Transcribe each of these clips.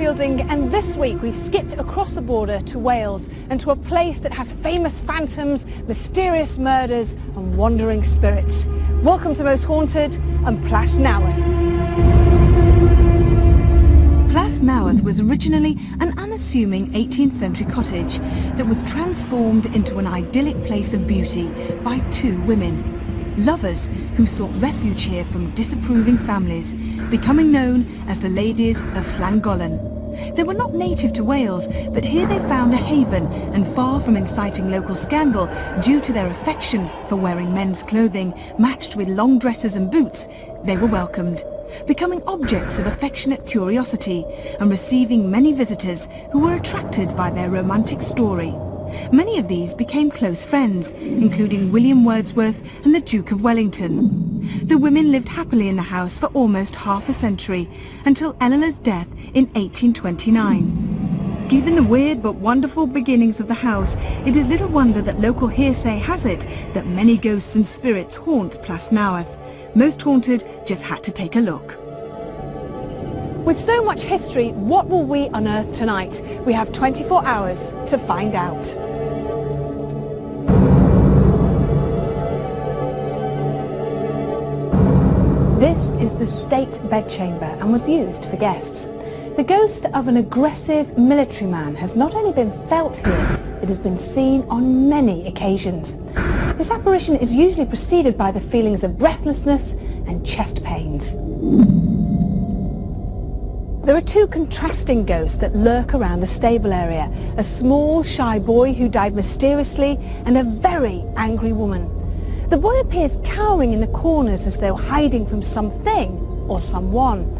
Fielding, and this week we've skipped across the border to Wales and to a place that has famous phantoms, mysterious murders and wandering spirits. Welcome to Most Haunted and Plas Newydd. Plas Newydd was originally an unassuming 18th century cottage that was transformed into an idyllic place of beauty by two women. Lovers who sought refuge here from disapproving families, becoming known as the Ladies of Llangollen. They were not native to Wales, but here they found a haven, and far from inciting local scandal due to their affection for wearing men's clothing matched with long dresses and boots, they were welcomed, becoming objects of affectionate curiosity and receiving many visitors who were attracted by their romantic story. Many of these became close friends, including William Wordsworth and the Duke of Wellington. The women lived happily in the house for almost half a century, until Eleanor's death in 1829. Given the weird but wonderful beginnings of the house, it is little wonder that local hearsay has it that many ghosts and spirits haunt Plas Newydd. Most Haunted just had to take a look. With so much history, what will we unearth tonight? We have 24 hours to find out. This is the state bedchamber and was used for guests. The ghost of an aggressive military man has not only been felt here, it has been seen on many occasions. This apparition is usually preceded by the feelings of breathlessness and chest pains. There are two contrasting ghosts that lurk around the stable area, a small, shy boy who died mysteriously and a very angry woman. The boy appears cowering in the corners as though hiding from something or someone.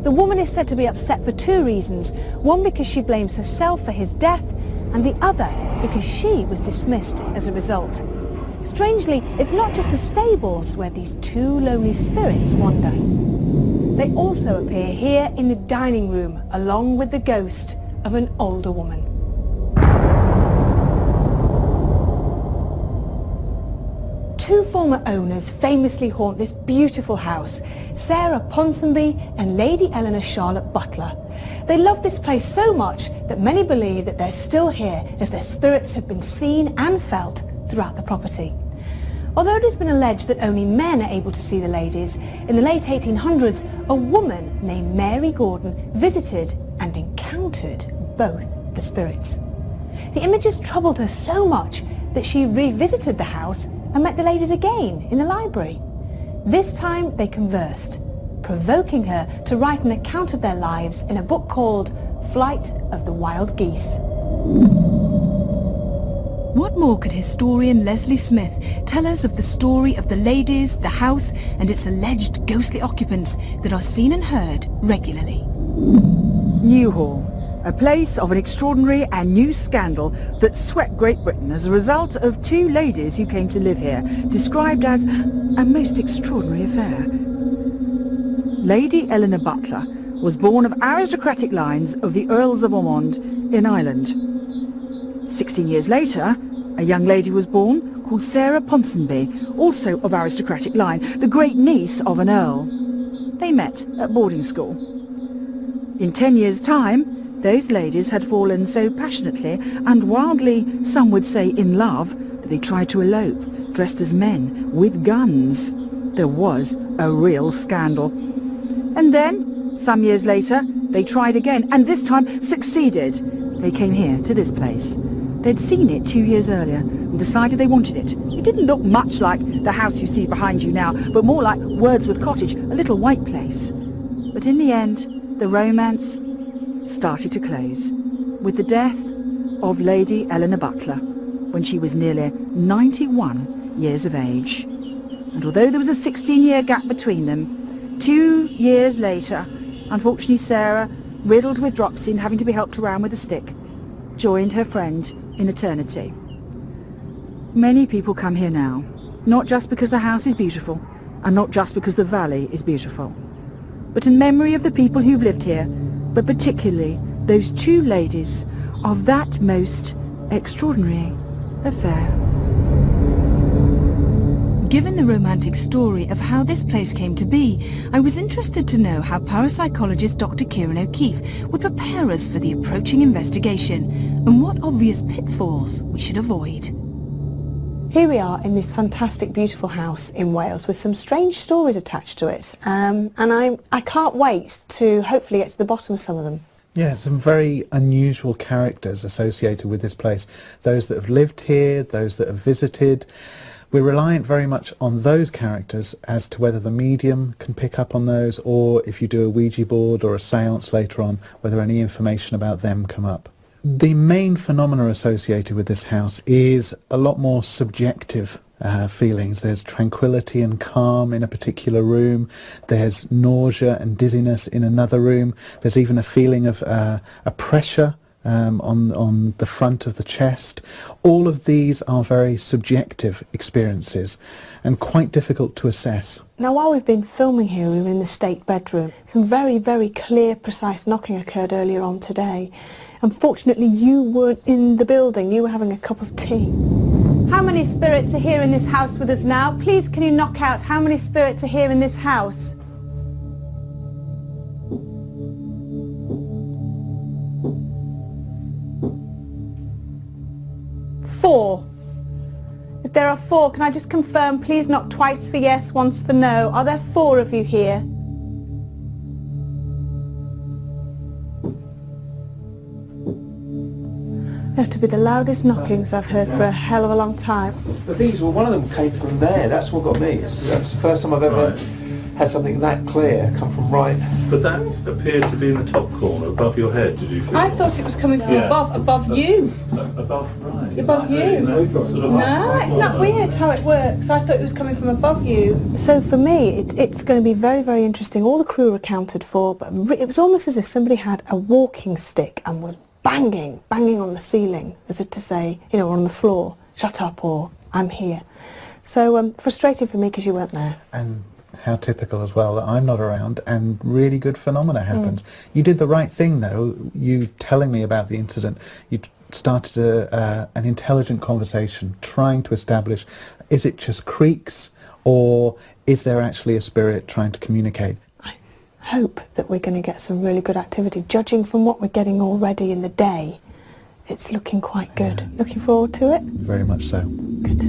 The woman is said to be upset for two reasons, one because she blames herself for his death and the other because she was dismissed as a result. Strangely, it's not just the stables where these two lonely spirits wander. They also appear here in the dining room, along with the ghost of an older woman. Two former owners famously haunt this beautiful house, Sarah Ponsonby and Lady Eleanor Charlotte Butler. They love this place so much that many believe that they're still here, as their spirits have been seen and felt throughout the property. Although it has been alleged that only men are able to see the ladies, in the late 1800s, a woman named Mary Gordon visited and encountered both the spirits. The images troubled her so much that she revisited the house and met the ladies again in the library. This time they conversed, provoking her to write an account of their lives in a book called Flight of the Wild Geese. What more could historian Leslie Smith tell us of the story of the ladies, the house and its alleged ghostly occupants that are seen and heard regularly? Newhall, a place of an extraordinary and new scandal that swept Great Britain as a result of two ladies who came to live here, described as a most extraordinary affair. Lady Eleanor Butler was born of aristocratic lines of the Earls of Ormond in Ireland. 16 years later, a young lady was born called Sarah Ponsonby, also of aristocratic line, the great niece of an earl. They met at boarding school. In 10 years' time, those ladies had fallen so passionately and wildly, some would say in love, that they tried to elope, dressed as men, with guns. There was a real scandal. And then, some years later, they tried again, and this time succeeded. They came here, to this place. They'd seen it 2 years earlier and decided they wanted it. It didn't look much like the house you see behind you now, but more like Wordsworth Cottage, a little white place. But in the end, the romance started to close with the death of Lady Eleanor Butler when she was nearly 91 years of age. And although there was a 16-year gap between them, 2 years later, unfortunately Sarah, riddled with dropsy and having to be helped around with a stick, joined her friend in eternity. Many people come here now, not just because the house is beautiful, and not just because the valley is beautiful, but in memory of the people who've lived here, but particularly those two ladies of that most extraordinary affair. Given the romantic story of how this place came to be, I was interested to know how parapsychologist Dr. Kieran O'Keefe would prepare us for the approaching investigation and what obvious pitfalls we should avoid. Here we are in this fantastic, beautiful house in Wales with some strange stories attached to it, and I can't wait to hopefully get to the bottom of some of them. Yeah, some very unusual characters associated with this place. Those that have lived here, those that have visited. We're reliant very much on those characters as to whether the medium can pick up on those, or if you do a Ouija board or a séance later on, whether any information about them come up. The main phenomena associated with this house is a lot more subjective feelings. There's tranquility and calm in a particular room. There's nausea and dizziness in another room. There's even a feeling of a pressure on the front of the chest. All of these are very subjective experiences and quite difficult to assess. Now, while we've been filming here, we were in the state bedroom. Some very, very clear, precise knocking occurred earlier on today. Unfortunately, you weren't in the building. You were having a cup of tea. How many spirits are here in this house with us now? Please, can you knock out how many spirits are here in this house? Four. If there are four, can I just confirm, please knock twice for yes, once for no. Are there four of you here? They have to be the loudest knockings I've heard for a hell of a long time. But these were, one of them came from there. That's what got me. That's the first time I've ever had something that clear come from right. But that appeared to be in the top corner, above your head, did you feel? I thought it was coming from above you. Above, right. Above you. Sort of No, it's not weird how it works. I thought it was coming from above you. So for me, it's going to be very, very interesting. All the crew are accounted for, but it was almost as if somebody had a walking stick and was banging on the ceiling, as if to say, you know, on the floor, shut up, or I'm here. So frustrating for me because you weren't there. And how typical as well that I'm not around and really good phenomena happens. You did the right thing though, you telling me about the incident. You started an intelligent conversation trying to establish, is it just creaks or is there actually a spirit trying to communicate? I hope that we're going to get some really good activity. Judging from what we're getting already in the day, it's looking quite good. Looking forward to it? Very much so. Good.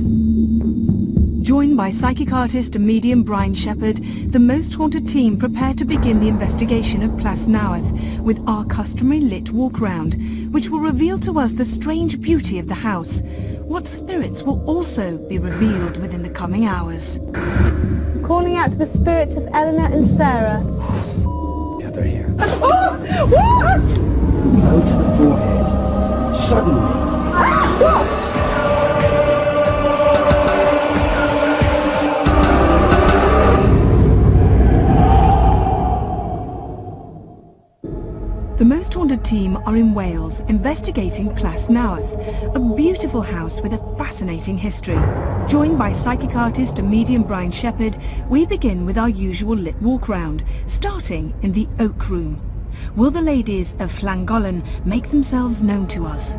Joined by psychic artist and medium Brian Shepherd, the Most Haunted team prepare to begin the investigation of Plas Newydd with our customary lit walk round, which will reveal to us the strange beauty of the house. What spirits will also be revealed within the coming hours. Calling out to the spirits of Eleanor and Sarah. Yeah, they're here. Oh! What? Low to the forehead. Suddenly. What? The Most Haunted team are in Wales investigating Plas Newydd, a beautiful house with a fascinating history. Joined by psychic artist and medium Brian Shepherd, we begin with our usual lit walk round, starting in the Oak Room. Will the ladies of Llangollen make themselves known to us?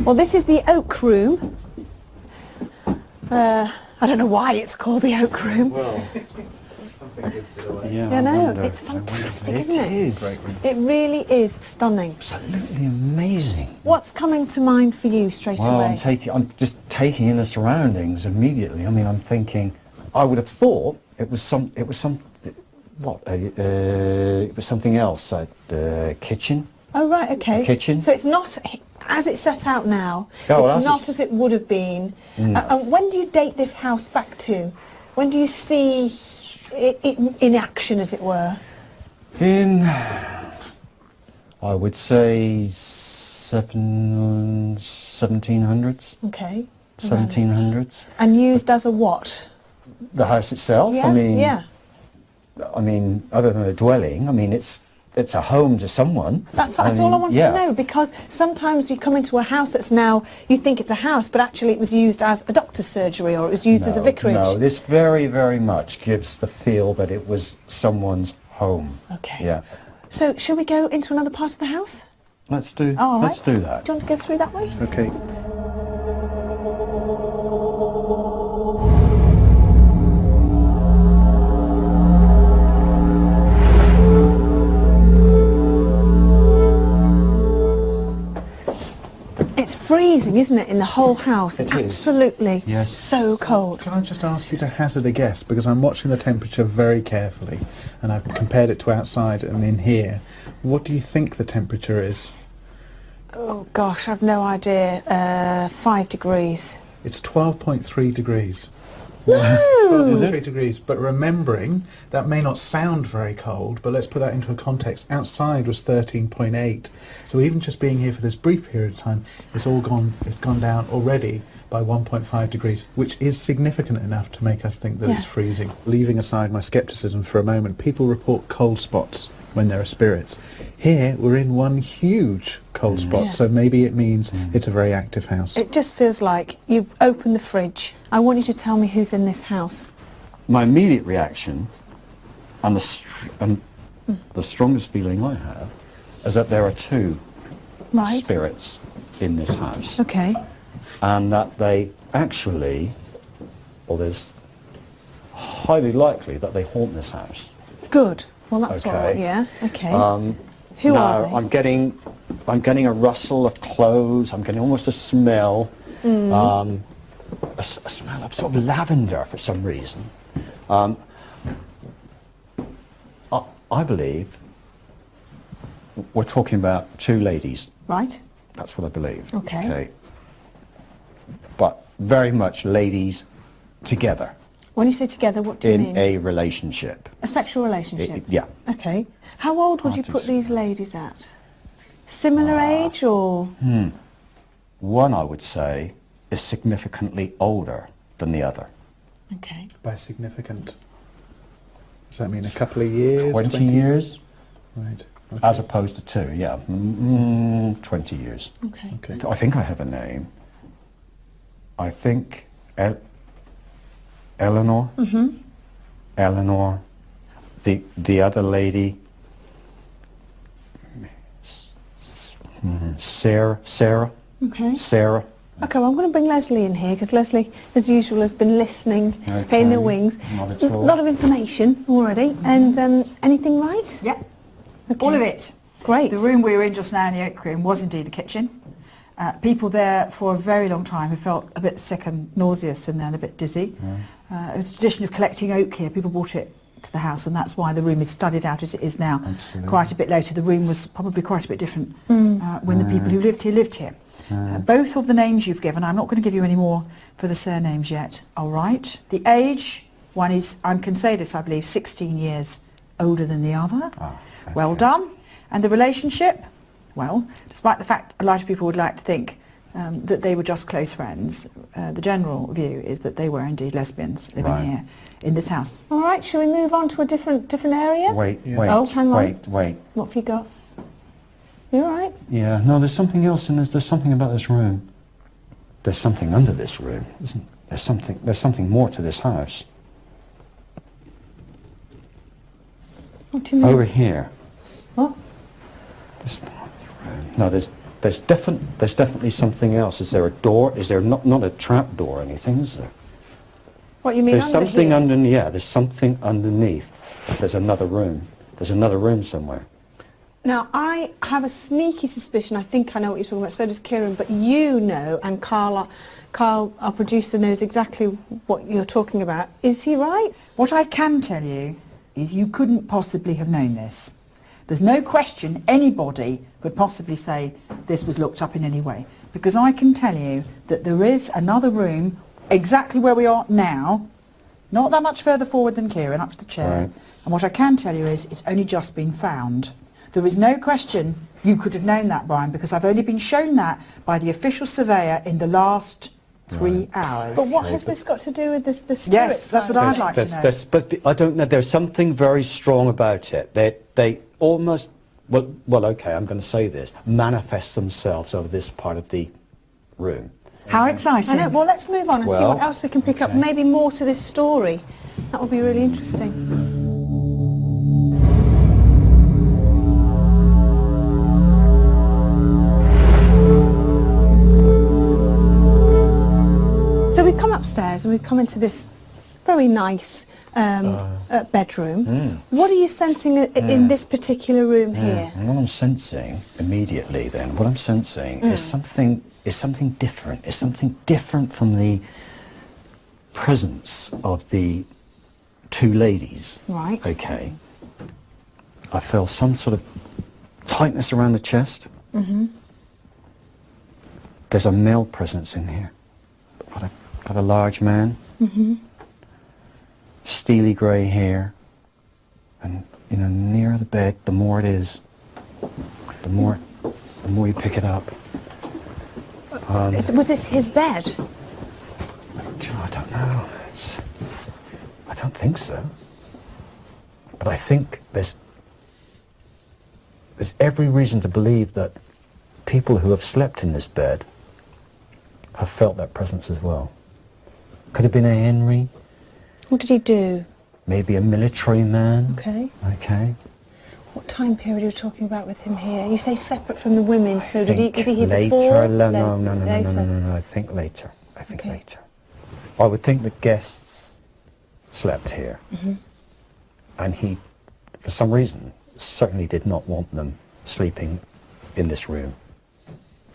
Well, this is the Oak Room. I don't know why it's called the Oak Room. Well, Something gives it away. Yeah, I know, wonder. it's fantastic, It isn't it? is. It really is stunning. Absolutely amazing. What's coming to mind for you straight Well, away? I'm just taking in the surroundings immediately. I mean, I'm thinking, I would have thought it was something else. The kitchen. Oh, right, okay. Kitchen. So it's not as it's set out now. Oh, well, it's that's not as it would have been. No. And when do you date this house back to? When do you see it in action, as it were? In, I would say 1700s. Okay. 1700s. And used as a what? The house itself. Yeah. I mean, other than a dwelling, I mean, it's a home to someone. That's all I wanted to know, because sometimes you come into a house that's now, you think it's a house, but actually it was used as a doctor's surgery, or it was used as a vicarage. No, this very, very much gives the feel that it was someone's home. Okay. Yeah. So, shall we go into another part of the house? Let's do All right. let's do that. Do you want to go through that way? Okay. It's freezing, isn't it, in the whole house? It is. Absolutely. Yes. So cold. Can I just ask you to hazard a guess, because I'm watching the temperature very carefully and I've compared it to outside and in here. What do you think the temperature is? Oh gosh, I've no idea. 5 degrees. It's 12.3 degrees. Woo! 12.3 degrees, but remembering that may not sound very cold, but let's put that into a context. Outside was 13.8, so even just being here for this brief period of time, it's gone down already by 1.5 degrees, which is significant enough to make us think that it's freezing. Leaving aside my scepticism for a moment, people report cold spots when there are spirits. Here we're in one huge cold spot, so maybe it means it's a very active house. It just feels like you've opened the fridge. I want you to tell me who's in this house. My immediate reaction, and the strongest feeling I have, is that there are two Right. spirits in this house, Okay. and that they actually, or there's highly likely that they haunt this house. Good. Well, that's what. Okay. Yeah. Okay. Who now are they? I'm getting a rustle of clothes. I'm getting almost a smell, a smell of sort of lavender for some reason. I believe we're talking about two ladies. Right. That's what I believe. Okay. But very much ladies together When you say together, what do you in mean? a relationship. A sexual relationship? Yeah. Okay. How old would you Hard to put say. these ladies at? Similar age or? One, I would say, is significantly older than the other. Okay. By significant, does that mean a couple of years? 20 years, Right. Okay. as opposed to two, yeah. 20 years. Okay. Okay. I think I have a name. I think Eleanor. Eleanor. The other lady, Sarah. Okay. Sarah. Okay, well, I'm going to bring Leslie in here because Leslie, as usual, has been listening Okay, in the wings. not at A all. lot of information already. And anything right? Yep, Okay. all of it. Great. The room we were in just now in the oak room was indeed the kitchen. People there for a very long time who felt a bit sick and nauseous and then a bit dizzy. It was a tradition of collecting oak here. People brought it to the house, and that's why the room is studied out as it is now. Absolutely. Quite a bit later. The room was probably quite a bit different when the people who lived here. Both of the names you've given, I'm not going to give you any more for the surnames yet, all right? The age, one is, I can say this, I believe, 16 years older than the other. Okay. Well done. And the relationship, well, despite the fact a lot of people would like to think that they were just close friends, the general view is that they were indeed lesbians living Right. here in this house. All right, shall we move on to a different area? Wait, Yeah. wait, Oh, hang on. wait. What have you got? You all right? Yeah, no, there's something else, and there's something about this room. There's something under this room, isn't there? There's something more to this house. What do you mean? Over here. What? This part of the room. No, there's definitely something else. Is there a door? Is there not a trap door or anything, is there? What you mean There's under something here? underneath. Yeah, there's something underneath. There's another room. There's another room somewhere. Now, I have a sneaky suspicion, I think I know what you're talking about, so does Kieran, but you know, and Carl, our producer, knows exactly what you're talking about. Is he right? What I can tell you is you couldn't possibly have known this. There's no question anybody could possibly say this was looked up in any way, because I can tell you that there is another room exactly where we are now, not that much further forward than Kieran, up to the chair. Right. And what I can tell you is it's only just been found. There is no question you could have known that, Brian, because I've only been shown that by the official surveyor in the last 3 hours. But what has this got to do with this the spirit Yes, that's side? what I'd like to know. But I don't know. There's something very strong about it. They almost, well, okay, I'm going to say this, manifest themselves over this part of the room. How exciting. I know, well, let's move on and see Well, what else we can pick up, maybe more to this story. That would be really interesting. upstairs and we've come into this very nice bedroom. What are you sensing in this particular room here? And what I'm sensing immediately then, what I'm sensing is something different. It's something different from the presence of the two ladies. Right. Okay. I feel some sort of tightness around the chest. There's a male presence in here. Got a large man. Steely grey hair. And, you know, nearer the bed, the more it is, the more you pick it up. Was this his bed? I don't know. I don't think so. But I think there's every reason to believe that people who have slept in this bed have felt that presence as well. Could have been a Henry. What did he do? Maybe a military man. Okay. Okay. What time period are you talking about with him here? You say separate from the women, so is he here later, before? No, I think later. Later. I would think the guests slept here. And he, for some reason, certainly did not want them sleeping in this room.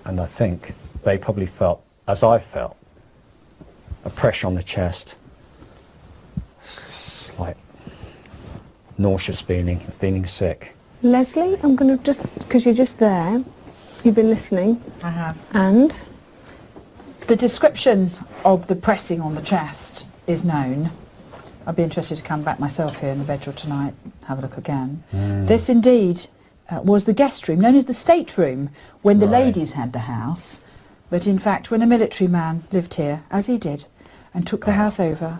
And I think they probably felt, as I felt, a pressure on the chest, slight nauseous feeling sick. Leslie, I'm going to just, because you're just there, you've been listening. I have. And? The description of the pressing on the chest is known. I'd be interested to come back myself here in the bedroom tonight, have a look again. This indeed was the guest room, known as the stateroom, when the ladies had the house. But in fact, when a military man lived here, as he did, and took the house over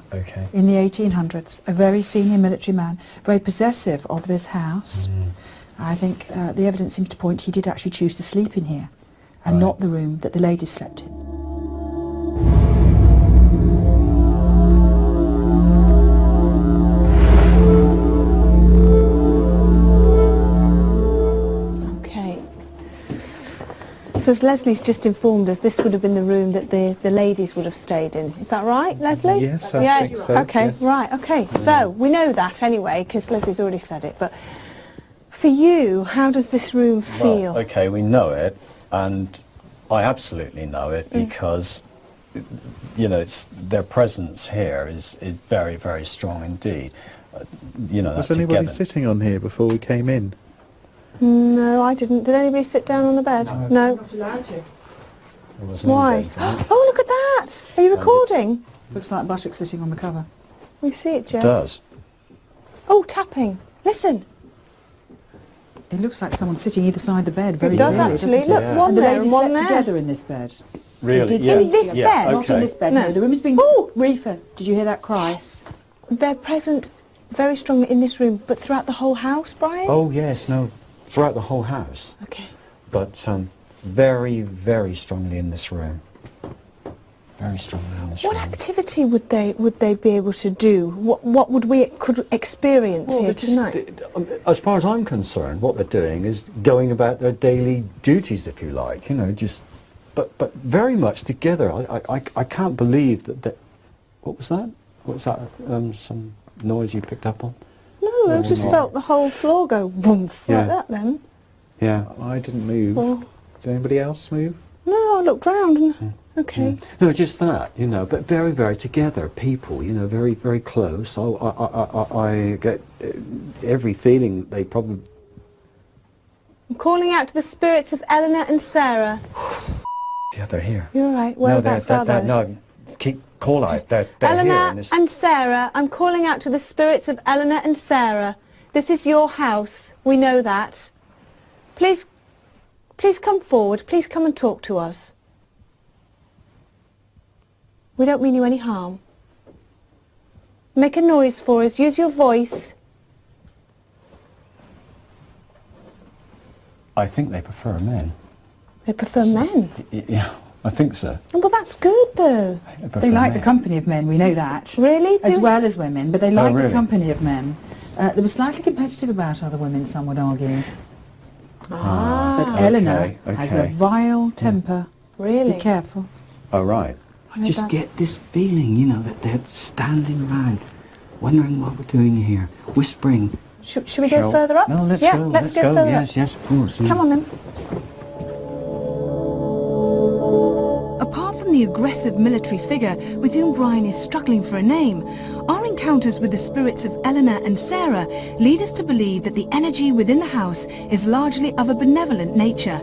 in the 1800s, a very senior military man, very possessive of this house, I think the evidence seems to point he did actually choose to sleep in here, and not the room that the ladies slept in. So as Leslie's just informed us, this would have been the room that the ladies would have stayed in. Is that right, Leslie? Yes, I think so. Okay, yes. right, okay. So we know that anyway, because Leslie's already said it. But for you, how does this room feel? Well, okay, we know it, and I absolutely know it because, you know, their presence here is very, very strong indeed. You know, Was anybody sitting on here before we came in? No, I didn't. Did anybody sit down on the bed? No. Not allowed to. Why? Oh, look at that! Are you recording? Looks like Buttock sitting on the cover. We see it, Jeff. It does. Oh, tapping. Listen. It looks like someone sitting either side the bed. Very It does clearly, actually. doesn't it? Look, one And the there ladies and one slept there. together in this bed. Really? Did Yeah. sleep In this together. bed? Not in this bed. No. No, the room has been. Oh! Reefer, did you hear that cry? Yes. They're present very strongly in this room, but throughout the whole house, Brian? Oh yes, no, throughout the whole house. Okay. But very, very strongly in this room. Very strongly in this room. What activity would they be able to do? What would we could experience here tonight? As far as I'm concerned, what they're doing is going about their daily duties, if you like. You know, just but very much together. I can't believe that. What was that? What was that? Some noise you picked up on? No, I just felt the whole floor go boom Yeah. like that. Then. Yeah. I didn't move. Oh. Did anybody else move? No, I looked round and okay. No, just that, you know, but very, very together, people, you know, very, very close. I get every feeling they probably... I'm calling out to the spirits of Eleanor and Sarah. Yeah, they're here. You're all right. Whereabouts are they? No, call out. They're here. Eleanor and Sarah, I'm calling out to the spirits of Eleanor and Sarah. This is your house. We know that. Please come forward. Please come and talk to us. We don't mean you any harm. Make a noise for us. Use your voice. I think they prefer men. They prefer men. Yeah, I think so. Well, that's good, though. They like the company of men, we know that. Really? As well as women, but they like really? the company of men. They were slightly competitive about other women, some would argue. But Eleanor has a vile temper. Really? Be careful. Oh, right. I just get this feeling, you know, that they're standing around, wondering what we're doing here, whispering. Should we go further up? No, let's yeah, go. let's go further up. Yes, of course. Come on then. Apart from the aggressive military figure with whom Brian is struggling for a name, our encounters with the spirits of Eleanor and Sarah lead us to believe that the energy within the house is largely of a benevolent nature.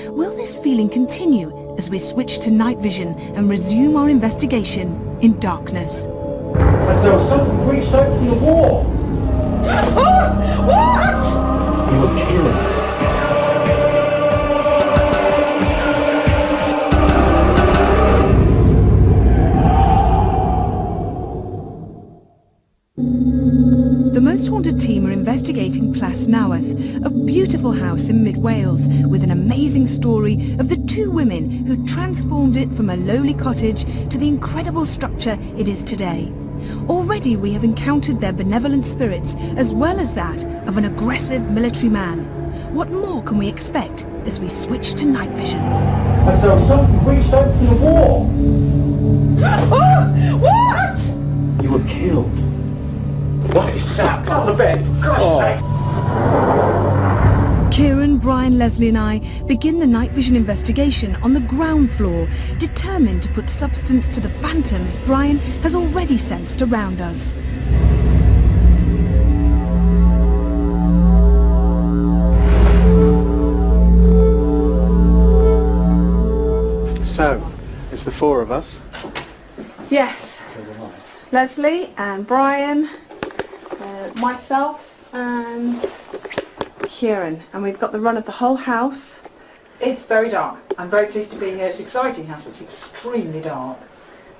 Will this feeling continue as we switch to night vision and resume our investigation in darkness? As though something reached out from the wall. What? You were killed. The Most Haunted team are investigating Plas, Newydd, a beautiful house in mid-Wales with an amazing story of the two women who transformed it from a lowly cottage to the incredible structure it is today. Already we have encountered their benevolent spirits as well as that of an aggressive military man. What more can we expect as we switch to night vision? As though something reached out from the wall. What? You were killed. What is that? Get on the bed, for God's sake! Kieran, Brian, Leslie and I begin the night vision investigation on the ground floor, determined to put substance to the phantoms Brian has already sensed around us. So, it's the four of us. Yes. Leslie and Brian, myself and Kieran, and we've got the run of the whole house. It's very dark. I'm very pleased to be here. It's exciting house, but it's extremely dark.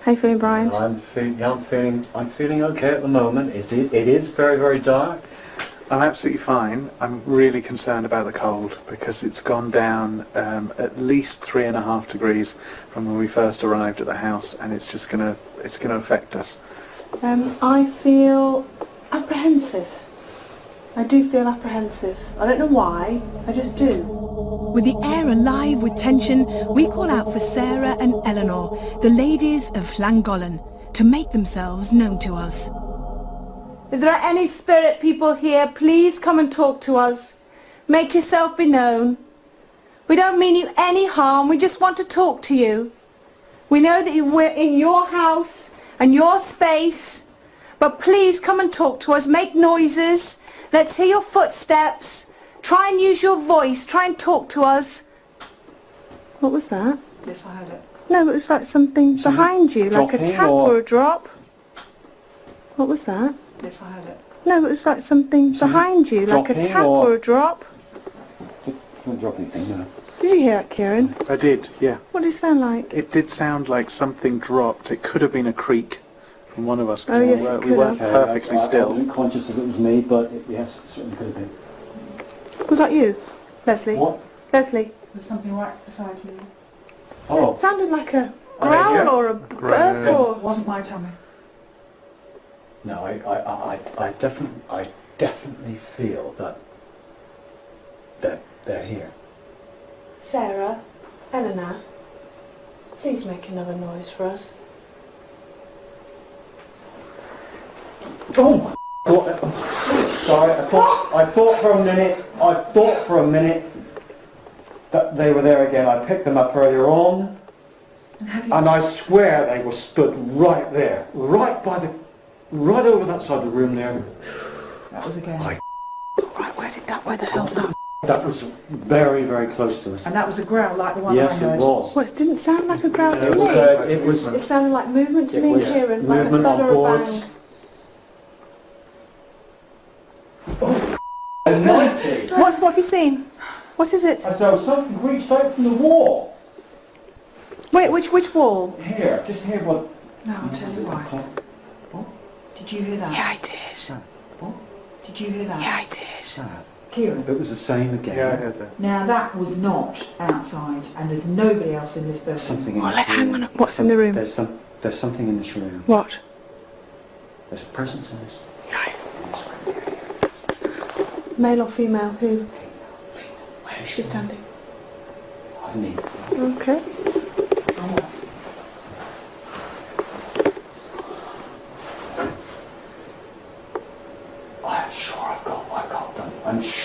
How you feeling, Brian? I'm feeling okay at the moment. It is very, very dark. I'm absolutely fine. I'm really concerned about the cold because it's gone down at least 3.5 degrees from when we first arrived at the house, and it's just gonna affect us. I feel apprehensive. I do feel apprehensive. I don't know why, I just do. With the air alive with tension, we call out for Sarah and Eleanor, the ladies of Llangollen, to make themselves known to us. If there are any spirit people here, please come and talk to us. Make yourself be known. We don't mean you any harm, we just want to talk to you. We know that we're in your house and your space, but please come and talk to us, make noises. Let's hear your footsteps. Try and use your voice. Try and talk to us. What was that? Yes, I heard it. No, it was like something behind you, like a tap or a drop. What was that? Yes, I heard it. No, it was like something behind you, like a tap or a drop. Don't drop anything, no. Did you hear it, Kieran? I did, yeah. What did it sound like? It did sound like something dropped. It could have been a creak from one of us. 'Cause Oh, yes, it we could weren't have. perfectly I still. wasn't conscious if it was me, but yes, it certainly could have been. Was that you, Leslie? What? Leslie? There's something right beside me. Oh. It sounded like a yeah. growl or a burp It or... wasn't my tummy. No, I definitely feel that they're here. Sarah, Eleanor, please make another noise for us. Oh, sorry. I thought for a minute that they were there again. I picked them up earlier on, and I swear they were stood right there, right over that side of the room there. That was again. Right, where the hell's that? That was very, very close to us. And that was a growl like the one I Yes, heard. it was. Well, it didn't sound like a growl to It me. was. It sounded like movement to me and was Kieran, like a movement thud on or a boards. bang. Almighty! What have you seen? What is it? As though something reached out from the wall. Wait, which wall? Here, just here. What? No, I'll tell you why. Did you hear that? Yeah, I did. Did you hear that? Yeah, I did. Kieran. It was the same again. Yeah, I heard that. Now that was not outside, and there's nobody else in this building. Something in Oh, this room. hang on. What's in the room? There's something in this room. What? There's a presence in this. Male or female? Who? Where is she standing? I need. Okay.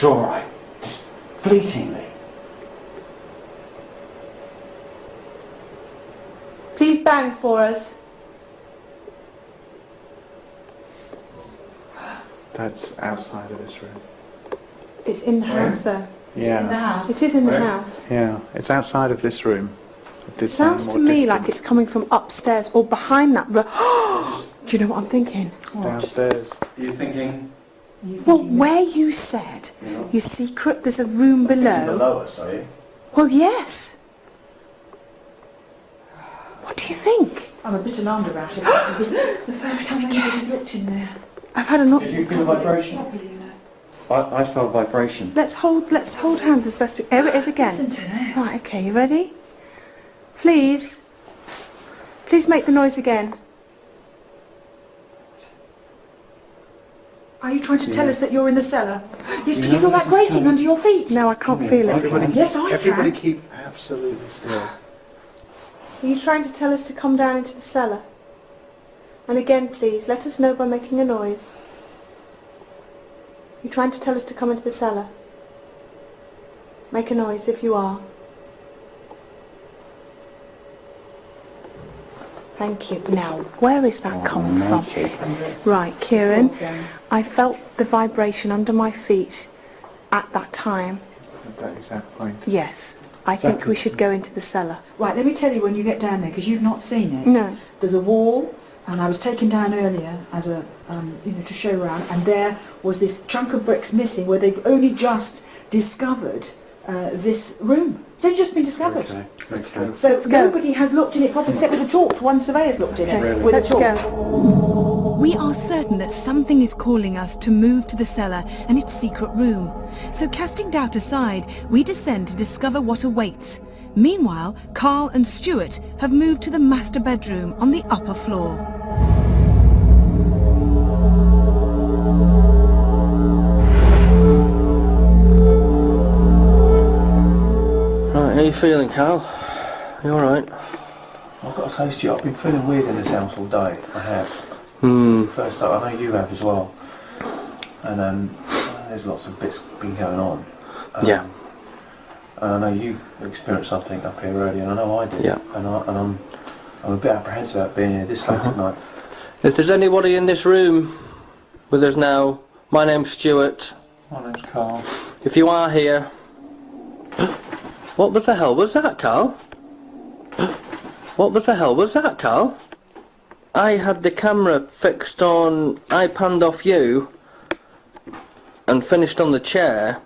sure I... just fleetingly. Please bang for us. That's outside of this room. It's in the house though. Yeah. It is in the house. Yeah, it's outside of this room. It did Sounds sound to more me distant. like it's coming from upstairs or behind that room. Do you know what I'm thinking? Downstairs. Are you thinking Well, where you said your secret, there's a room below. below us, are you? Well, yes. What do you think? I'm a bit alarmed about it. The first time anybody's looked in there. I've had a knock. Did you feel a vibration? I felt vibration. Let's hold hands as best we. There it is again. Listen to this. Right. Okay. You ready? Please make the noise again. Are you trying to tell us that you're in the cellar? Yes, can you feel that grating under your feet? No, I can't feel it. Yes, I Everybody can. keep absolutely still. Are you trying to tell us to come down into the cellar? And again, please, let us know by making a noise. You're trying to tell us to come into the cellar? Make a noise if you are. Thank you. Now, where is that coming from? Right, Kieran, I felt the vibration under my feet at that time. At that exact point. Yes, I think we should go into the cellar. Right, let me tell you when you get down there, because you've not seen it. No. There's a wall, and I was taken down earlier as a, to show around, and there was this chunk of bricks missing where they've only just discovered this room. It's only just been discovered. Okay. So nobody has looked in it properly except with a torch. One surveyor's looked in it with Let's a torch. go. We are certain that something is calling us to move to the cellar and its secret room. So casting doubt aside, we descend to discover what awaits. Meanwhile, Carl and Stuart have moved to the master bedroom on the upper floor. Right, how you feeling, Carl? You alright? I've got to say, Stuart, I've been feeling weird in this house all day. I have. First up, I know you have as well. And there's lots of bits been going on. Yeah. And I know you experienced something up here earlier, and I know I did. Yeah. And I'm a bit apprehensive about being here this late at night. If there's anybody in this room with us now, my name's Stuart. My name's Carl. If you are here... What the hell was that, Carl? What the hell was that, Carl? I had the camera fixed on... I panned off you and finished on the chair.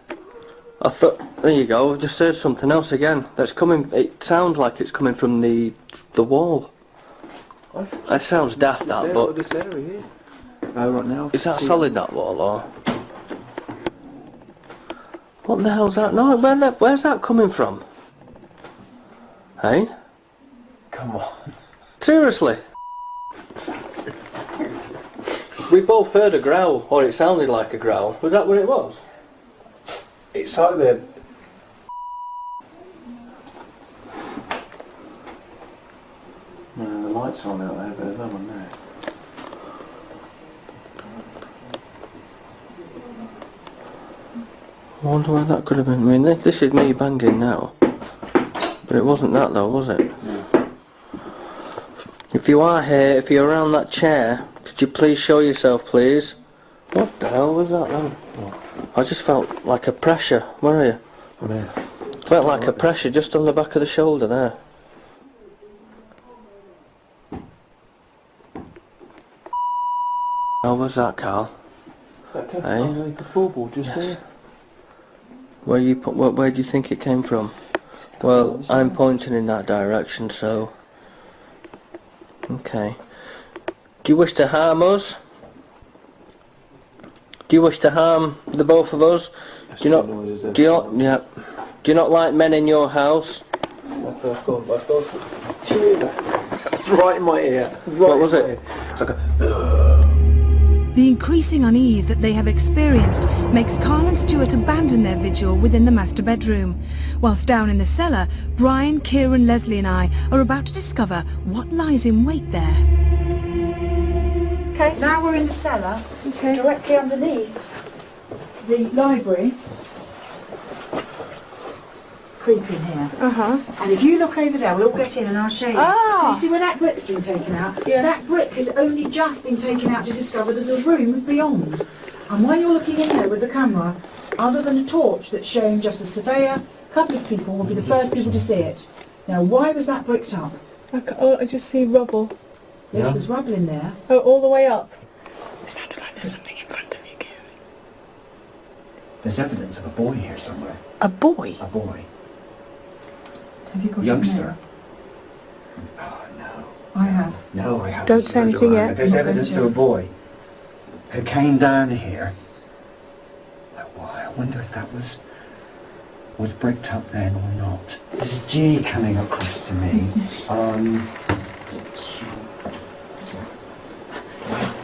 I thought, there you go, I've just heard something else again. That's coming, it sounds like it's coming from the wall. That sounds daft, that, but... This area here. Oh, right now. Is that solid, that wall, or...? What the hell's that? No, where's that coming from? Hey? Come on. Seriously? We both heard a growl, or it sounded like a growl. Was that what it was? It's like the... No, the lights are on out there, but there's no one there. I wonder where that could have been. I mean, this is me banging now. But it wasn't that though, was it? No. If you are here, if you're around that chair, could you please show yourself, please? What the hell was that then? I just felt like a pressure. Where are you? I'm here. Felt like a pressure just on the back of the shoulder there. How was that, Carl? Okay, Hey? underneath the floorboard just there. Where do you think it came from? Well, I'm pointing in that direction, so... Okay. Do you wish to harm us? Do you wish to harm the both of us? Do you not like men in your house? My first thought. It's right in my ear. What was it? It's like a... The increasing unease that they have experienced makes Carl and Stuart abandon their vigil within the master bedroom. Whilst down in the cellar, Brian, Kieran, Leslie and I are about to discover what lies in wait there. Okay, now we're in the cellar, Okay. directly underneath the library, creep in here. Uh-huh. And if you look over there, we'll all get in and I'll show you. Ah. Can you see where that brick's been taken out? Yeah. That brick has only just been taken out to discover there's a room beyond. And while you're looking in there with the camera, other than a torch that's showing just a surveyor, a couple of people will be the first people to see it. Now, why was that bricked up? I just see rubble. Yes, there's rubble in there. Oh, all the way up. It sounded like there's something in front of you, Gary. There's evidence of a boy here somewhere. A boy? A boy. Have you got his Youngster. name? Oh, no. I have. No, I haven't. Don't say anything yet. There's Not evidence going of to. a boy who came down here. I wonder if that was bricked up then or not. There's a G coming across to me.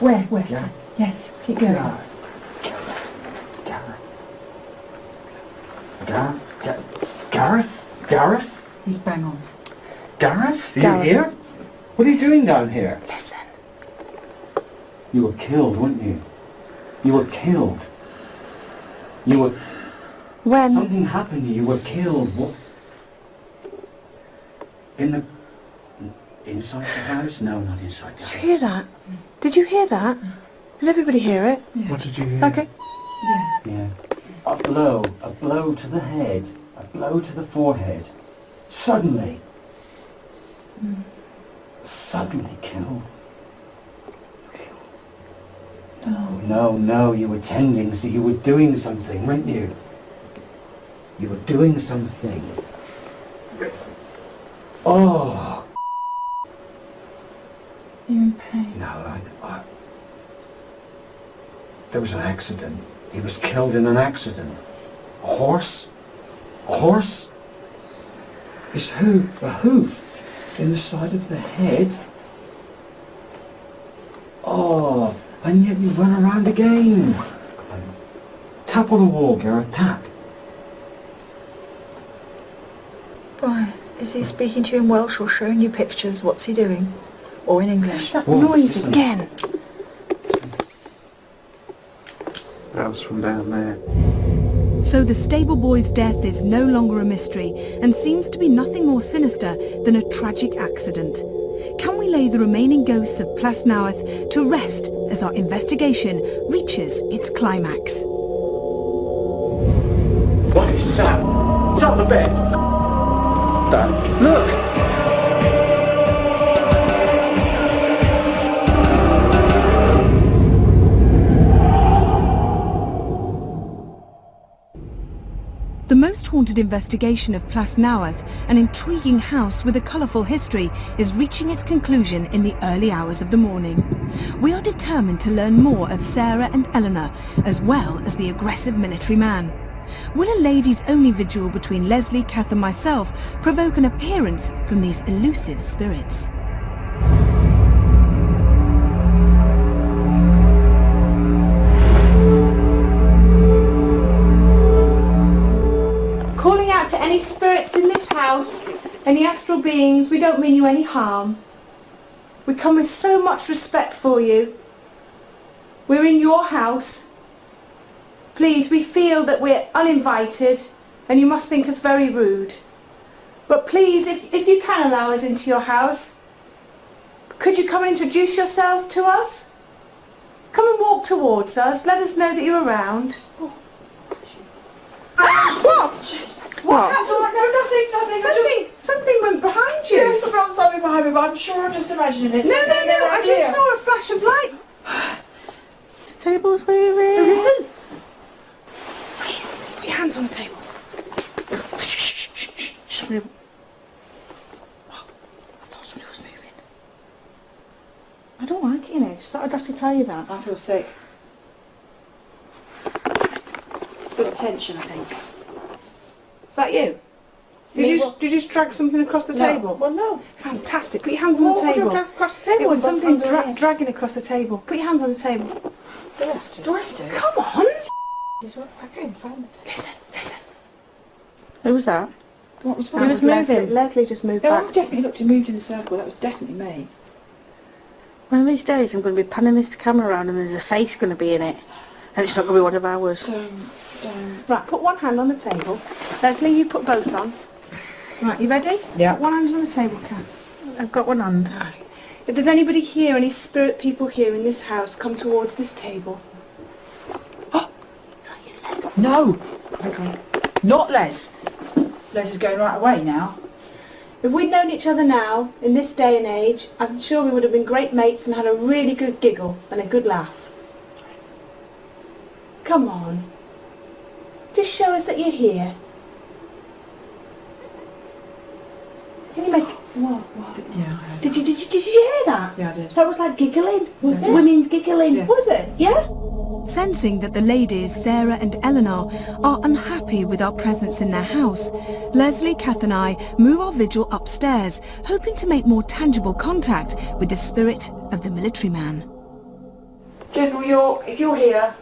Where? Yeah. Yes, keep going. Gareth? He's bang on. Gareth? Are Gareth. you here? What are you doing down here? Listen. You were killed, weren't you? You were killed. You were... When? Something happened to you. You were killed. What? In the... Inside the house? No, not inside the Did house. you hear that? Did you hear that? Did everybody hear it? What did you hear? Okay. Yeah. A blow to the head, a blow to the forehead. Suddenly. Suddenly killed. No, you were tending, so you were doing something, weren't you? You were doing something. Oh. You're in pain. No, there was an accident. He was killed in an accident. A horse? A horse? His hoof, a hoof in the side of the head. Oh, and yet you run around again. Tap on the wall, Gareth, tap. Why? Is he speaking to you in Welsh or showing you pictures? What's he doing? Or in English? That Whoa, noise listen. again. That was from down there. So the stable boy's death is no longer a mystery and seems to be nothing more sinister than a tragic accident. Can we lay the remaining ghosts of Plas Newydd to rest as our investigation reaches its climax? What is that? It's on the bed. Dad, look! The most haunted investigation of Plas Newydd, an intriguing house with a colourful history, is reaching its conclusion in the early hours of the morning. We are determined to learn more of Sarah and Eleanor, as well as the aggressive military man. Will a ladies' only vigil between Leslie, Kath and myself provoke an appearance from these elusive spirits? Calling out to any spirits in this house, any astral beings, we don't mean you any harm. We come with so much respect for you. We're in your house. Please, we feel that we're uninvited and you must think us very rude. But please, if you can allow us into your house, could you come and introduce yourselves to us? Come and walk towards us, let us know that you're around. What? What? Nothing. Something went behind you. Yes, I felt something behind me, but I'm sure I'm just imagining it. No, I just saw a flash of light. The table's moving. Oh, listen. Please, put your hands on the table. Shh. Somebody... Oh, I thought somebody was moving. I don't like it, you know. Just thought I'd have to tell you that. I feel sick. Bit of tension, I think. Is that you? Did you just drag something across the table? Well, no. Fantastic. Put your hands on the What table. would I drag across the table? It was What's something under here? dragging across the table. Put your hands on the table. Do I have to? Do I have to? Come on. I can't find the table. Listen. Who was that? What was that? Who was moving? Leslie just moved No, back. I've definitely looked and moved in a circle. That was definitely me. One of these days I'm going to be panning this camera around and there's a face going to be in it. And it's not going to be one of ours. Don't. Right, put one hand on the table. Leslie, you put both on. Right, you ready? Yeah. One hand on the table, Kat. I've got one hand. If there's anybody here, any spirit people here in this house, come towards this table. No! Okay. Not Les. Les is going right away now. If we'd known each other now, in this day and age, I'm sure we would have been great mates and had a really good giggle and a good laugh. Come on. Just show us that you're here. Can you make... What? Yeah. Did you hear that? Yeah, I did. That was like giggling. Was it? Women's giggling. Yes. Was it? Yeah? Sensing that the ladies, Sarah and Eleanor, are unhappy with our presence in their house, Leslie, Kath and I move our vigil upstairs, hoping to make more tangible contact with the spirit of the military man. General, if you're here,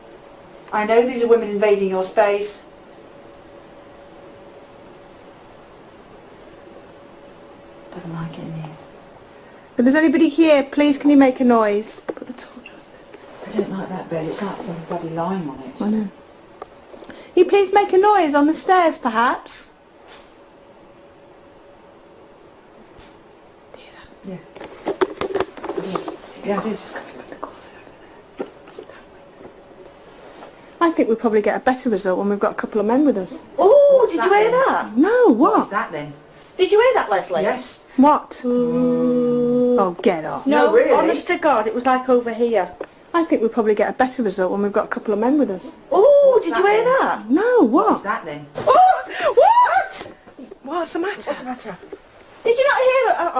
I know these are women invading your space. Doesn't like it in here. If there's anybody here, please can you make a noise? Put the torch on. I don't like that bed. It's like somebody lying on it. I know. You please make a noise on the stairs, perhaps? Do you hear that? Yeah, I did. Just coming from the corner over there. I think we'll probably get a better result when we've got a couple of men with us. Oh, did you hear that? No, what? What's that then? Did you hear that, Leslie? Yes. What? Oh, get off. No, really? honest to God, it was like over here. I think we'll probably get a better result when we've got a couple of men with us. Oh, did you that hear then? that? No, What's what? that then? Oh, what? What's the matter? What's the matter? Did you not hear it?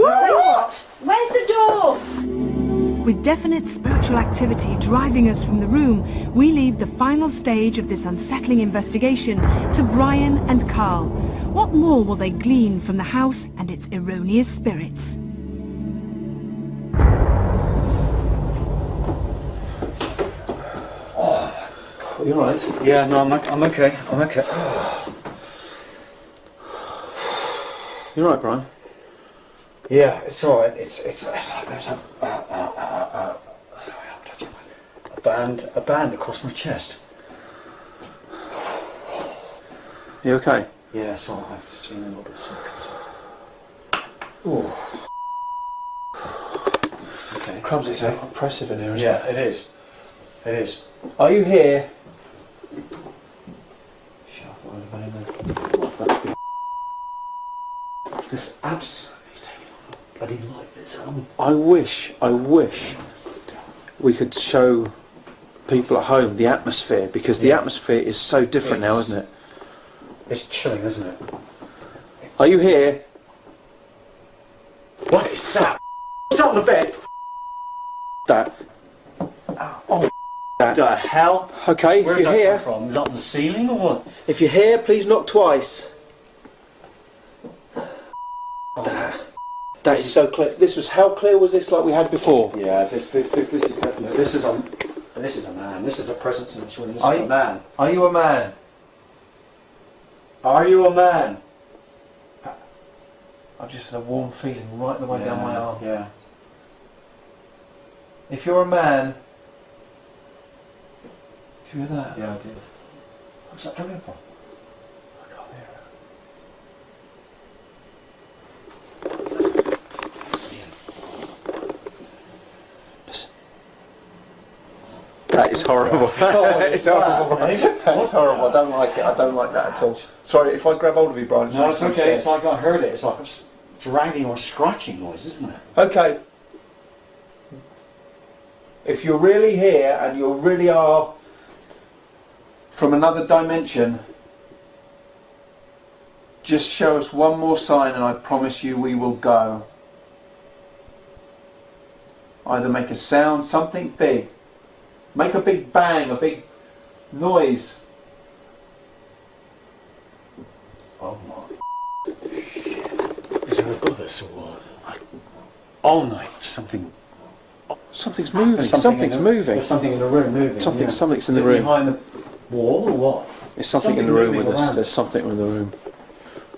What? Where's the door? With definite spiritual activity driving us from the room, we leave the final stage of this unsettling investigation to Brian and Carl. What more will they glean from the house and its erroneous spirits? You alright? Yeah, no, I'm okay. I'm okay. You alright, Brian? Yeah, it's all right. It's like there's a band across my chest. You okay? Yeah, it's all right. I've just been a little bit sick. Oh. Okay. Crumbs, it's oppressive in here, isn't Yeah, it? it is. It is. Are you here? Shit, I thought I'd have been there. This absolutely is taking on a bloody life of its own. I wish we could show people at home the atmosphere, because the atmosphere is so different now, isn't it? It's chilling, isn't it? Are you here? What is that? It's on the bed. That. Oh, that. The hell? Okay, Where's if you're that here, come from? Is that on the ceiling or what? if you're here, please knock twice. That is so clear. This was, how clear was this like we had before? Yeah, this is definitely. This is a man. This is a presence in this room. This is a man. Are you a man? Are you a man? I've just had a warm feeling right the way down my arm. Yeah. If you're a man, did you hear that? Yeah, I did. What's that coming from? I can't hear it. Listen. That is horrible. It's horrible. It's horrible. I don't like it. I don't like that at all. Sorry, if I grab hold of you, Brian. No, it's okay. It's like I heard it. It's like a dragging or scratching noise, isn't it? Okay. If you're really here and you really are from another dimension, just show us one more sign and I promise you we will go. Either make a sound, something big. Make a big bang, a big noise. Oh my shit. Is there above us or what? All night, something. Something's moving. There's Something's moving. There's something in the room moving. Something's in the Is it room. behind the wall or what? There's something in the room with moving us. around. There's something in the room.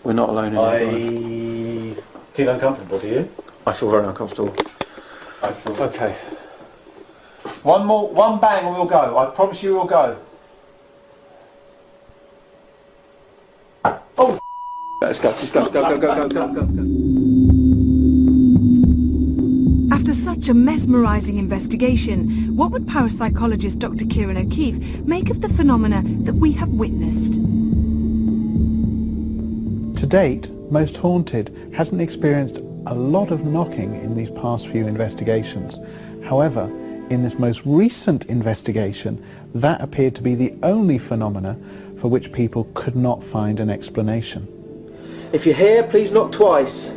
We're not alone in here. I feel uncomfortable, do you? I feel very uncomfortable. I feel... Okay. One bang and we'll go. I promise you we'll go. Oh, let's go. Just go. After such a mesmerising investigation, what would parapsychologist Dr. Kieran O'Keefe make of the phenomena that we have witnessed? To date, Most Haunted hasn't experienced a lot of knocking in these past few investigations. However, in this most recent investigation, that appeared to be the only phenomena for which people could not find an explanation. If you're here, please knock twice.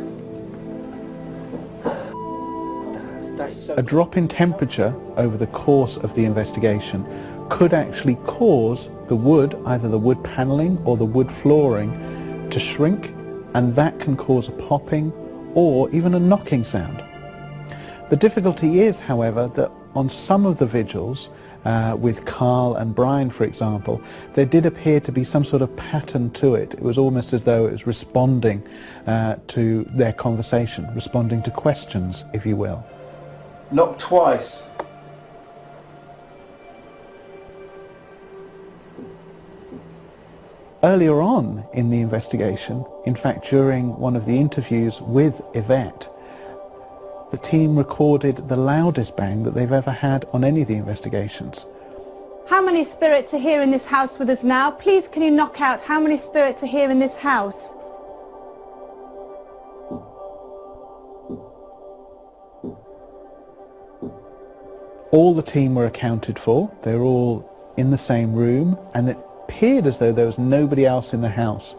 A drop in temperature over the course of the investigation could actually cause the wood, either the wood panelling or the wood flooring, to shrink, and that can cause a popping or even a knocking sound. The difficulty is, however, that on some of the vigils, with Carl and Brian for example, there did appear to be some sort of pattern to it. It was almost as though it was responding to their conversation, responding to questions, if you will. Knock twice. Earlier on in the investigation, in fact during one of the interviews with Yvette, the team recorded the loudest bang that they've ever had on any of the investigations. How many spirits are here in this house with us now? Please can you knock out how many spirits are here in this house? All the team were accounted for. They were all in the same room, and it appeared as though there was nobody else in the house.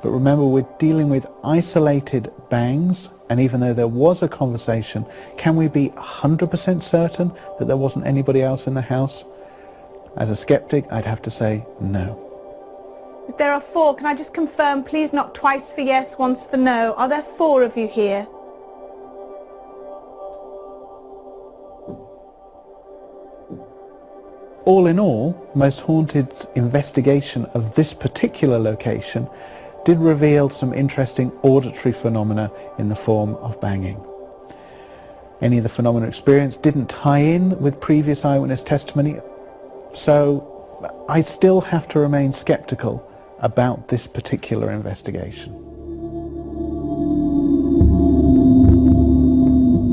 But remember, we're dealing with isolated bangs, and even though there was a conversation, can we be 100% certain that there wasn't anybody else in the house? As a skeptic, I'd have to say no. If there are 4, can I just confirm, please knock twice for yes, once for no. Are there 4 of you here? All in all, Most Haunted's investigation of this particular location did reveal some interesting auditory phenomena in the form of banging. Any of the phenomena experienced didn't tie in with previous eyewitness testimony, so I still have to remain skeptical about this particular investigation.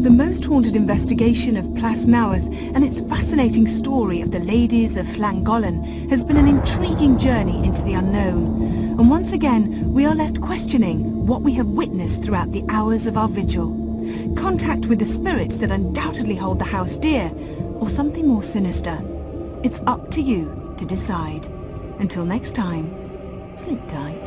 The Most Haunted investigation of Plas Newydd and its fascinating story of the ladies of Llangollen has been an intriguing journey into the unknown. And once again, we are left questioning what we have witnessed throughout the hours of our vigil. Contact with the spirits that undoubtedly hold the house dear, or something more sinister. It's up to you to decide. Until next time, sleep tight.